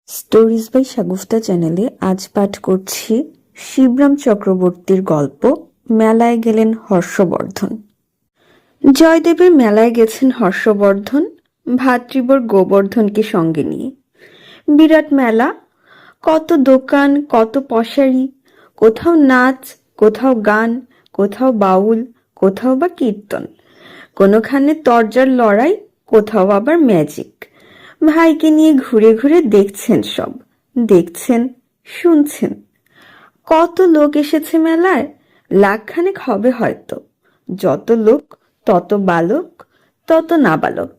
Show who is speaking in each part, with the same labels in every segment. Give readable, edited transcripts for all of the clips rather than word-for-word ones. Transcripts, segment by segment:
Speaker 1: Stories by Shagufta চ্যানেলে আজ পাঠ করছি শিবরাম চক্রবর্তীর গল্প মেলায় গেলেন হর্ষবর্ধন। জয়দেবের মেলায় গেছেন হর্ষবর্ধন ভাতৃবর গোবর্ধনকে সঙ্গে নিয়ে। বিরাট মেলা, কত দোকান, কত পশারি, কোথাও নাচ, কোথাও গান, কোথাও বাউল, কোথাও বা কীর্তন, কোনোখানে তরজার লড়াই, কোথাও আবার ম্যাজিক। ভাইকে নিয়ে ঘুরে ঘুরে দেখছেন, সব দেখছেন, শুনছেন। কত লোক এসেছে মেলায়, লাখখানেক হবে হয়তো। যত লোক তত বালক, তত নাবালক।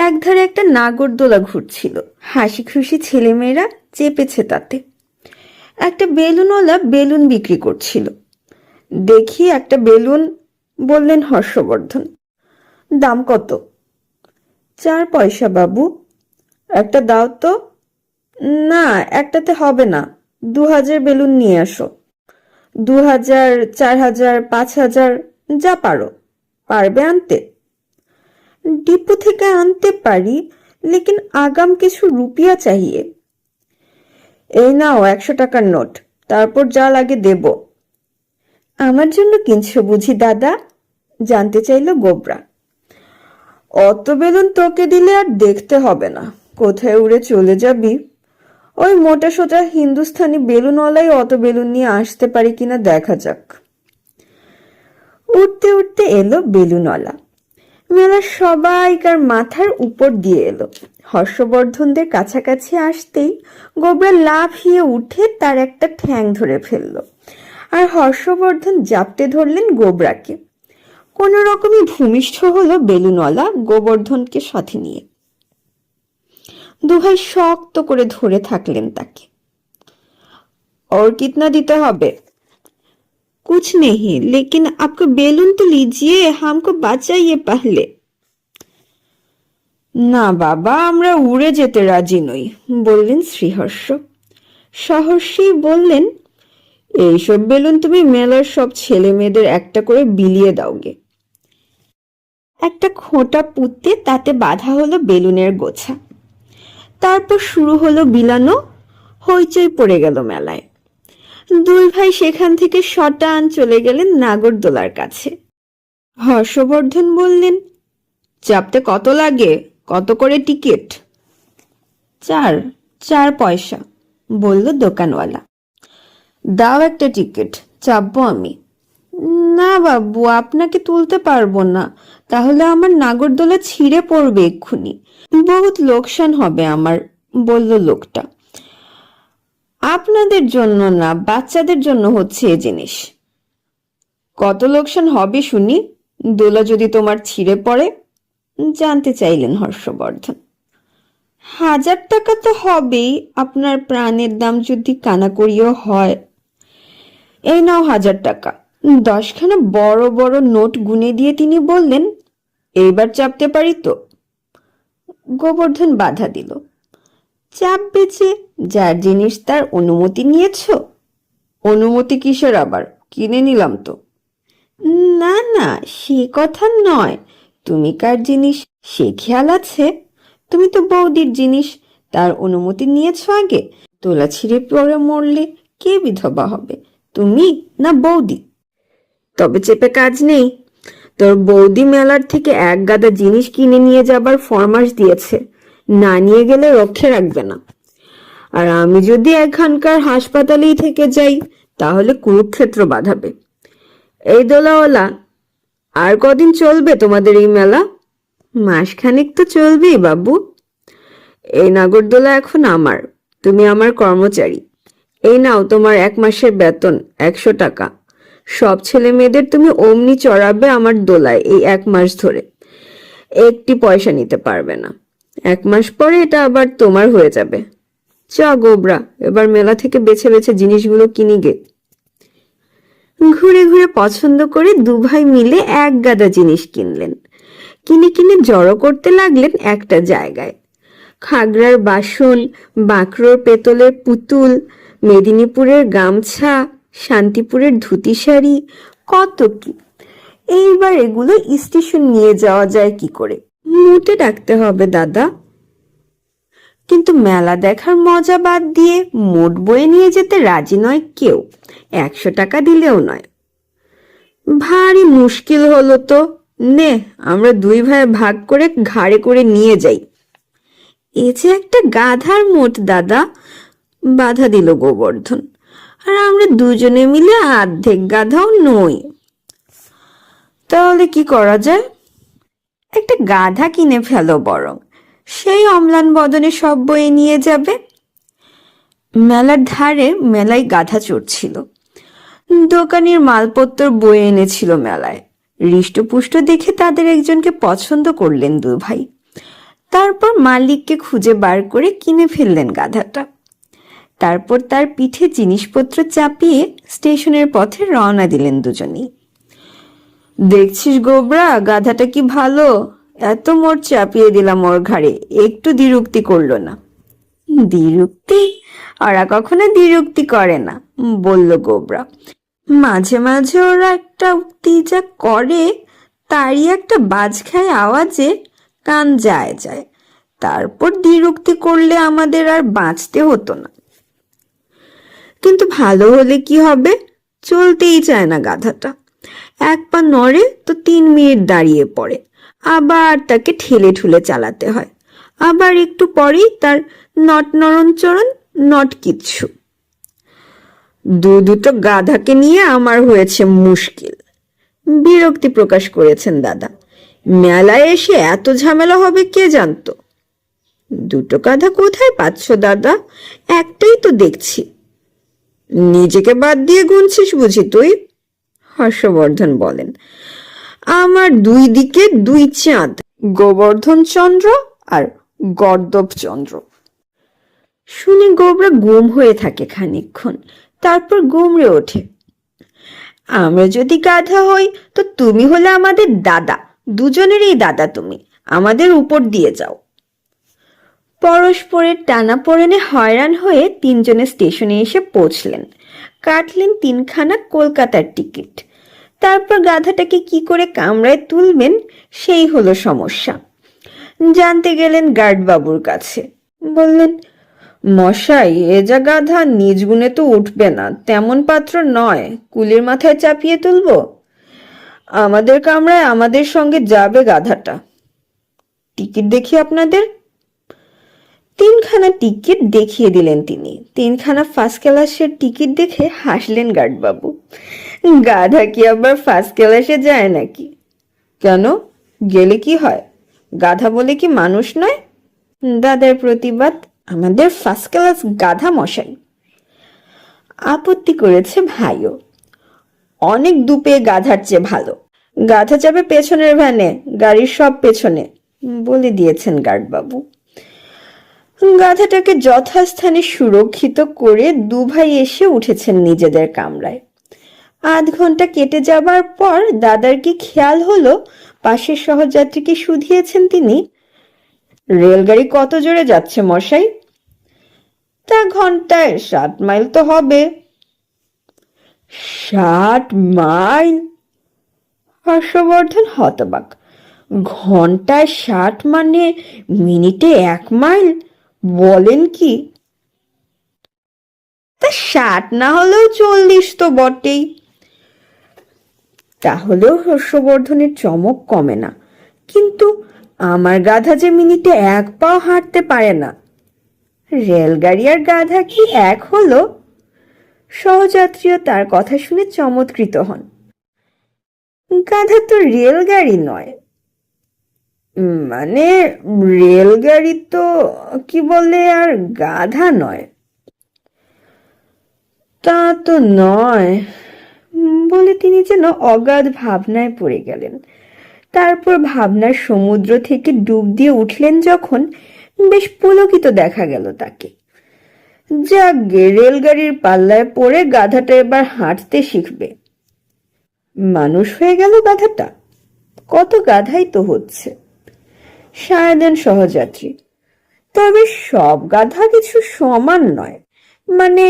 Speaker 1: একধারে একটা নাগরদোলা ঘুরছিল, হাসি খুশি ছেলেমেয়েরা চেপেছে তাতে। একটা বেলুনওয়ালা বেলুন বিক্রি করছিল। দেখি একটা বেলুন, বললেন হর্ষবর্ধন। দাম কত? 4 পয়সা বাবু। একটা দাও তো। না, একটাতে হবে না, 2000 বেলুন নিয়ে আসো। 2000, 4000, 5000, যা পারো। পারবে আনতে? ডিপো থেকে আনতে পারি, লেকিন আগাম কিছু রুপিয়া চাহিয়ে। এই নাও 100 টাকার নোট, তারপর যা লাগে দেব। আমার জন্য কিনছো বুঝি দাদা? জানতে চাইল গোবরা। অত বেলুন তোকে দিলে আর দেখতে হবে না, কোথায় উড়ে চলে যাবি। ওই মোটা সোটা হিন্দুস্থানি বেলুনওয়ালাই অত বেলুন নিয়ে আসতে পারি কিনা দেখা যাক। উঠতে উঠতে এলো বেলুনওয়ালা। মেলা সবাইকার মাথার উপর দিয়ে এলো। হর্ষবর্ধনদের কাছাকাছি আসতেই গোবরা লাফিয়ে উঠে তার একটা ঠ্যাং ধরে ফেলল, আর হর্ষবর্ধন জাপটে ধরলেন গোবরাকে। কোন রকমই ভূমিষ্ঠ হলো বেলুনওয়ালা গোবর্ধনকে সাথে নিয়ে। দুভাই শক্ত করে ধরে থাকলেন তাকে। और कितना দিতে হবে? कुछ नहीं, लेकिन आपको बेलून तो लीजिए, हमको बचाइए पहले। না বাবা, আমরা উড়ে যেতে রাজি নই, বললেন শ্রীহর্ষ। সহর্ষেই বললেন, এইসব বেলুন তুমি মেলার সব ছেলে মেয়েদের একটা করে বিলিয়ে দাওগে। একটা খোঁটা পুঁতে তাতে বাঁধা হলো বেলুনের গোছা। তারপর শুরু হলো বিলানো, হইচই পড়ে গেল মেলায়। দুই ভাই সেখান থেকে শটান চলে গেলেন নাগরদোলার কাছে। হর্ষবর্ধন বললেন, চাপতে কত লাগে, কত করে টিকিট? 4 পয়সা, বলল দোকানওয়ালা। দাও একটা টিকিট, চাপবো আমি। না বাবু, আপনাকে তুলতে পারবো না, তাহলে আমার নাগরদোলা ছিঁড়ে পড়বে এক্ষুনি, বহুত লোকসান হবে আমার, বলল লোকটা। আপনাদের জন্য না, বাচ্চাদের জন্য হচ্ছে এ জিনিস। কত লোকসান হবে শুনি, দোলা যদি তোমার ছিঁড়ে পড়ে? জানতে চাইলেন হর্ষবর্ধন। 1000 টাকা তো হবেই, আপনার প্রাণের দাম যদি কানাকড়িও হয়। এই নাও 1000 টাকা। 10খানা বড় বড় নোট গুনে দিয়ে তিনি বললেন, এইবার চাপতে পারি তো? গোবর্ধন বাধা দিল। চাপ বেচে, যার জিনিস তার অনুমতি নিয়েছ। অনুমতি কিসের আবার, কিনে নিলাম তো। না না, সে কথা নয়, তুমি কার জিনিস সে খেয়াল আছে? তুমি তো বৌদির জিনিস, তার অনুমতি নিয়েছ আগে। তোলা ছিঁড়ে পড়ে মরলে কে বিধবা হবে, তুমি না বৌদি? তবে চেপে কাজ নেই, তোর বৌদি মেলার থেকে এক গাদা জিনিস কিনে নিয়ে যাবার ফরমাস দিয়েছে, না নিয়ে গেলে রক্ষে রাখবে না। আর আমি যদি এখানকার হাসপাতালেই থেকে যাই, তাহলে কুরুক্ষেত্র বাঁধাবে। এই দোলাওয়ালা, আর কদিন চলবে তোমাদের এই মেলা? মাসখানেক তো চলবেই বাবু। এই নাগরদোলা এখন আমার, তুমি আমার কর্মচারী। এই নাও তোমার 1 মাসের বেতন, 100 টাকা। সব ছেলে মেয়েদের তুমি অমনি চড়াবে আমার দোলায় এই 1 মাস ধরে, একটি পয়সা নিতে পারবে না। 1 মাস পরে এটা আবার তোমার হয়ে যাবে। চা গোবরা, এবার মেলা থেকে বেছে বেছে জিনিসগুলো কিনি গে। ঘুরে ঘুরে পছন্দ করে দুভাই মিলে এক গাদা জিনিস কিনলেন। কিনে কিনে জড়ো করতে লাগলেন একটা জায়গায়। খাগড়ার বাসন, বাঁকড়োর পেতলের পুতুল, মেদিনীপুরের গামছা, শান্তিপুরের ধুতি শাড়ি, কত কি। এইবার এগুলো স্টেশন নিয়ে যাওয়া যায় কি করে? মুটে ডাকতে হবে দাদা। কিন্তু মেলা দেখার মজা বাদ দিয়ে মোট বয়ে নিয়ে যেতে রাজি নয় কেউ, 100 টাকা দিলেও নয়। ভারী মুশকিল হলো তো, নে আমরা দুই ভাই ভাগ করে ঘাড়ে করে নিয়ে যাই। এ যে একটা গাধার মোট দাদা, বাধা দিল গোবর্ধন। আর আমরা দুজনে মিলে অর্ধেক গাধাও নই। তাহলে কি করা যায়? একটা গাধা কিনে ফেলো বরং, সেই অম্লান বদনে সব বয়ে নিয়ে যাবে। মেলার ধারে মেলায় গাধা চড়ছিল, দোকানের মালপত্র বয়ে এনেছিল মেলায়। হৃষ্টপুষ্ট দেখে তাদের একজনকে পছন্দ করলেন দুই ভাই। তারপর মালিককে খুঁজে বার করে কিনে ফেললেন গাধাটা। তারপর তার পিঠে জিনিসপত্র চাপিয়ে স্টেশনের পথে রওনা দিলেন দুজনেই। দেখছিস গোবরা, গাধাটা কি ভালো, এত মোট চাপিয়ে দিলাম ওর ঘাড়ে, একটু দ্বিরুক্তি করলো না। দ্বিরুক্তি? ওরা কখনো দ্বিরুক্তি করে না, বলল গোবরা। মাঝে মাঝে ওরা একটা উক্তি যা করে, তারই একটা বাজ খায় আওয়াজে কান যায় যায়। তারপর দ্বিরুক্তি করলে আমাদের আর বাঁচতে হতো না। কিন্তু ভালো হলে কি হবে? চলতেই চায় না গাধাটা। এক পা নড়ে তো 3 মিনিট দাঁড়িয়ে পড়ে, আবার তাকে ঠেলে ঠুলে চালাতে হয়। আবার একটু পরেই তার নট নরণচরণ, নট কিচ্ছু। দুটো গাধাকে নিয়ে আমার হয়েছে মুশকিল, বিরক্তি প্রকাশ করেছেন দাদা। মেলায় এসে এত ঝামেলা হবে কে জানতো। দুটো গাধা কোথায় পাচ্ছ দাদা? একটাই তো দেখছি। নিজেকে বাদ দিয়ে গুনছিস বুঝি তুই? হর্ষবর্ধন বলেন। আমার 2 দিকে 2 চাঁদ, গোবর্ধন চন্দ্র আর গর্দব চন্দ্র। শুনে গোবরা গুম হয়ে থাকে খানিকক্ষণ, তারপর গুমড়ে ওঠে। আমরা যদি গাধা হই তো তুমি হলে আমাদের দাদা, দুজনেরই দাদা তুমি, আমাদের উপর দিয়ে যাও। পরস্পরের টানাপোড়েনে হয়রান হয়ে 3 জনে স্টেশনে এসে পৌঁছলেন। কাটলেন 3খানা কলকাতার টিকিট। তারপর গাধাটাকে কি করে কামরায় তুলবেন সেই হলো সমস্যা। জানতে গেলেন গার্ডবাবুর কাছে। বললেন, মশাই, এ যা গাধা নিজ গুণে তো উঠবে না, তেমন পাত্র নয়, কুলির মাথায় চাপিয়ে তুলবো? আমাদের কামরায় আমাদের সঙ্গে যাবে গাধাটা। টিকিট দেখি আপনাদের। 3খানা টিকিট দেখিয়ে দিলেন তিনি। 3খানা ফার্স্ট ক্লাসের টিকিট দেখে হাসলেন গার্ডবাবু। গাধা কি আবার ফার্স্ট ক্লাসে যায় নাকি? কেন, গেলে কি হয়? গাধা বলে কি মানুষ নয়? দাদার প্রতিবাদ। আমাদের ফার্স্ট ক্লাস গাধা মশাই। আপত্তি করেছে ভাইও। অনেক দুপে গাধার চেয়ে ভালো। গাধা যাবে পেছনের ভ্যানে, গাড়ির সব পেছনে, বলে দিয়েছেন গার্ডবাবু। গাধাটাকে যথাস্থানে সুরক্ষিত করে 2 ভাই এসে উঠেছেন নিজেদের কামরায়। আধ ঘন্টা কেটে যাবার পর দাদার কি খেয়াল হলো পাশের সহযাত্রীকে শুধিয়েছেন তিনি। রেলগাড়ি কত জোরে যাচ্ছে মশাই? তা ঘন্টায় 7 মাইল তো হবে। 7 মাইল? হর্ষবর্ধন হতবাক। ঘন্টায় 60 মানে মিনিটে 1 মাইল? বলেন কি? তা 60 না হলেও 40 তো বটেই। তাহলেও হর্ষবর্ধনের চমক কমে না। কিন্তু আমার গাধা যে মিনিটে 1 পাও হাঁটতে পারে না। রেলগাড়ি আর গাধা কি এক হলো? সহযাত্রীও তার কথা শুনে চমৎকৃত হন। গাধা তো রেলগাড়ি নয়। মানে রেলগাড়ি তো কি বলে, আর গাধা নয়। তা তো নয়, বলে তিনি যেন অগাধ ভাবনায় পড়ে গেলেন। তারপর ভাবনার সমুদ্র থেকে ডুব দিয়ে উঠলেন যখন, বেশ পুলকিত দেখা গেল তাকে। যাকগে, রেলগাড়ির পাল্লায় পড়ে গাধাটা এবার হাঁটতে শিখবে। মানুষ হয়ে গেল গাধাটা। কত গাধাই তো হচ্ছে। সায় দেন সহযাত্রী। তবে সব গাধা কিছু সমান নয়, মানে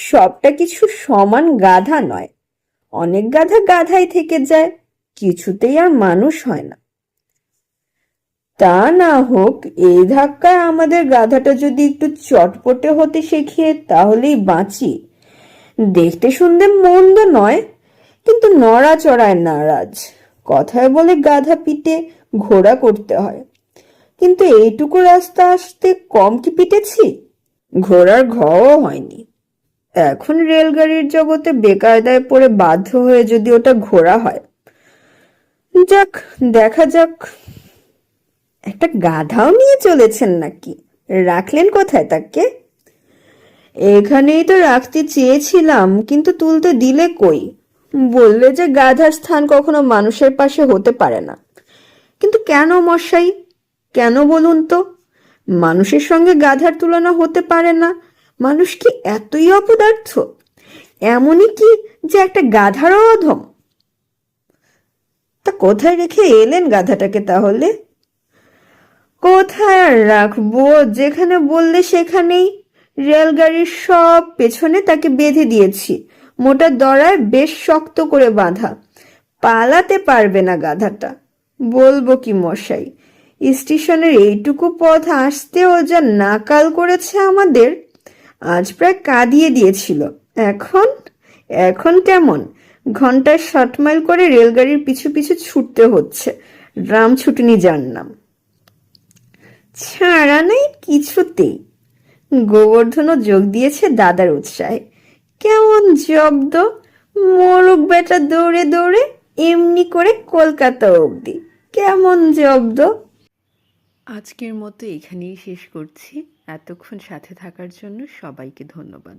Speaker 1: সবটা কিছু সমান গাধা নয়। অনেক গাধা গাধাই থেকে যায়, কিছুতেই আর মানুষ হয় না। তা না হোক, এই ধাক্কায় আমাদের গাধাটা যদি একটু চটপটে হতে শেখে তাহলেই বাঁচি। দেখতে শুনতে মন্দ নয়, কিন্তু নড়াচড়ায় নারাজ। কথায় বলে গাধা পিঠে ঘোড়া করতে হয়, কিন্তু এইটুকু রাস্তা আসতে কম কি পিটেছি? ঘোড়ার ঘও হয়নি। এখন রেলগাড়ির জগতে বেকায়দায় পড়ে বাধ্য হয়ে যদি ওটা ঘোড়া হয়, যাক, দেখা যাক। একটা গাধাও নিয়ে চলেছেন নাকি? রাখলেন কোথায় তাকে? এখানেই তো রাখতে চেয়েছিলাম, কিন্তু তুলতে দিলে কই? বললে যে গাধার স্থান কখনো মানুষের পাশে হতে পারে না। কিন্তু কেন মশাই, কেন বলুন তো? মানুষের সঙ্গে গাধার তুলনা হতে পারে না? মানুষ কি এতই অপদার্থ? এমনই কি যে একটা গাধারও অধম? তা কোথায় রেখে এলেন গাধাটাকে তাহলে? কোথায় আর রাখবো, যেখানে বললে সেখানেই। রেলগাড়ির সব পেছনে তাকে বেঁধে দিয়েছি, মোটা দড়ায় বেশ শক্ত করে বাঁধা। পালাতে পারবে না গাধাটা। বলবো কি মশাই, স্টেশনের এইটুকু পথ আসতে ও যা নাকাল করেছে আমাদের, আজ প্রায় কাঁদিয়ে দিয়েছিল। এখন এখন কেমন ঘন্টায় 60 মাইল করে রেলগাড়ির পিছু পিছু ছুটতে হচ্ছে, ড্রাম ছুটনি যার নাম। ছাড়া নেই কিছুতেই। গোবর্ধনও যোগ দিয়েছে দাদার উৎসাহে। কেমন জব্দ! মোরগ বেটা দৌড়ে দৌড়ে এমনি করে কলকাতা অবধি। কেমন জব্দ! আজকের মতো এখানেই শেষ করছি। এতক্ষণ সাথে থাকার জন্য সবাইকে ধন্যবাদ।